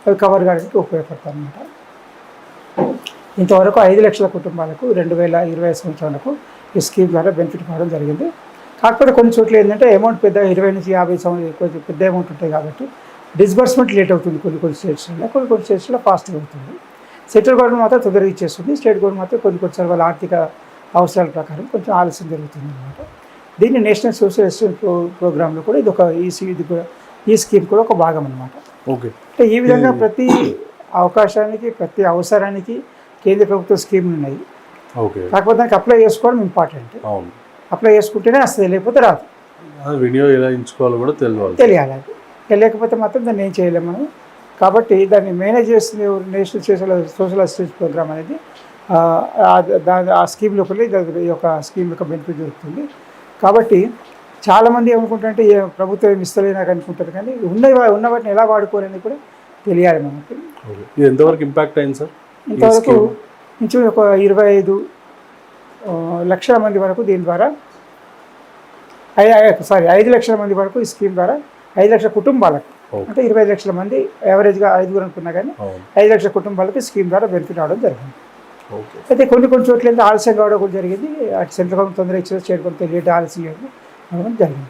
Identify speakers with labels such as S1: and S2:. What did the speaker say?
S1: అవి కవర్ కావడానికి ఉపయోగపడతాయి అన్నమాట. ఇంతవరకు 5 లక్షల కుటుంబాలకు 2020 సంవత్సరాలకు ఈ స్కీమ్ ద్వారా బెనిఫిట్ కావడం జరిగింది. కాకపోతే కొన్ని చోట్ల ఏంటంటే అమౌంట్ పెద్ద 20 నుంచి 50 కొంచెం పెద్ద అమౌంట్ ఉంటాయి కాబట్టి డిస్బర్స్మెంట్ లేట్ అవుతుంది కొన్ని స్టేట్స్లో, కొన్ని స్టేట్స్లో ఫాస్ట్గా అవుతుంది. సెంట్రల్ గవర్నమెంట్ మాత్రం తొందరగా ఇచ్చేస్తుంది, స్టేట్ గవర్నమెంట్ మాత్రం కొన్నిసార్లు వాళ్ళ ఆర్థిక అవసరాల ప్రకారం కొంచెం ఆలస్యం జరుగుతుంది అన్నమాట. దీన్ని నేషనల్ సోషల్ అసిస్టెన్స్ ప్రోగ్రాంలో కూడా ఇది ఒక ఈ స్కీమ్ కూడా ఒక భాగం అన్నమాట.
S2: ఓకే.
S1: అంటే ఈ విధంగా ప్రతి అవకాశానికి ప్రతి అవసరానికి కేంద్ర ప్రభుత్వ స్కీమ్లు ఉన్నాయి.
S2: ఓకే.
S1: కాకపోతే దానికి అప్లై చేసుకోవడం ఇంపార్టెంట్.
S2: అవును,
S1: అప్లై చేసుకుంటేనే వస్తుంది, లేకపోతే రాదు.
S2: వినియోగం ఎలా ఎంచుకోవాలో కూడా
S1: తెలియాలి. అది తెలియకపోతే మాత్రం దాన్ని ఏం చేయలేము మనం. కాబట్టి దాన్ని మేనేజ్ చేస్తుంది నేషనల్ సోషల్ అసిస్టెన్స్ ప్రోగ్రామ్ అనేది. ఆ స్కీమ్ లోపల ఈ యొక్క స్కీమ్ యొక్క బెనిఫిట్ దొరుకుతుంది. కాబట్టి చాలామంది ఏమనుకుంటారంటే ప్రభుత్వం ఏమి ఇస్తలే నాకు అనుకుంటారు, కానీ ఉన్న వాటిని ఎలా వాడుకోవాలని కూడా తెలియాలి మనకి.
S2: ఇది ఎంతవరకు ఇంపాక్ట్ అయింది సార్?
S1: ఇంతవరకు నుంచి ఒక 25 లక్షల మంది వరకు దీని ద్వారా 5 లక్షల మంది వరకు ఈ స్కీమ్ ద్వారా 5 లక్షల కుటుంబాలకు, అంటే 25 లక్షల మంది యావరేజ్గా 5 అనుకున్నా కానీ 5 లక్షల కుటుంబాలకు స్కీమ్ ద్వారా బెనిఫిట్ రావడం జరిగింది. అయితే కొన్ని చోట్ల ఆలస్యం కావడం కూడా జరిగింది. అటు సెంట్రల్ గవర్నమెంట్ తొందరగా ఇచ్చిన, స్టేట్ గవర్నమెంట్ లేట్ ఆలస్యం చేయడం జరిగింది.